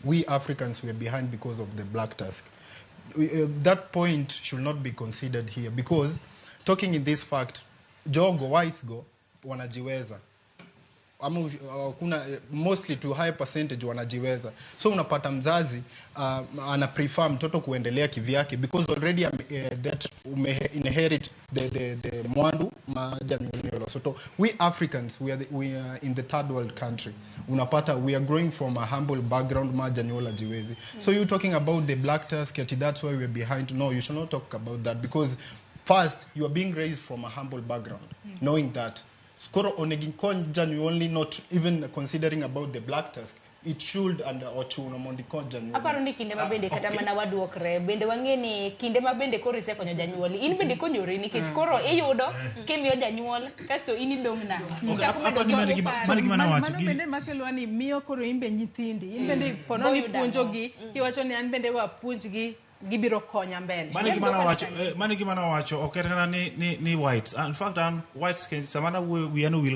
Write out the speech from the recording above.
we Africans were behind because of the black tusk. That point should not be considered here, because talking in this fact, jogo whites go wanajiweza. Kuna mostly to high percentage wanajiweza. So unapata mzazi ana prefer mtoto kuendelea kivyake, because already that inherit the mwandu majaniolo. So we Africans, we are in the third world country. Unapata we are growing from a humble background majaniola jiwezi. So you talking about the black tusk, that's why we're behind. No, you should not talk about that, because first you are being raised from a humble background, knowing that skoro onego you only not even considering about the black tusk. It should and ochuno mondi konjanu. Aparo ni kinde mabende kata mana waduokre bende wangeni kinde mabende korise konyo janyuol. In bende konyore nikech koro iyudo kemiyo janyuol kasto in dongna. Apa ni gimana wacho gi. Bende makelo ni miyo koro imbe nyithindi. In bende pono ni puonjogi, iwacho ni an bende wapuonjgi gibiro konya mbele. Mani gimana wacho oketana ni whites. In fact whites samana we anu will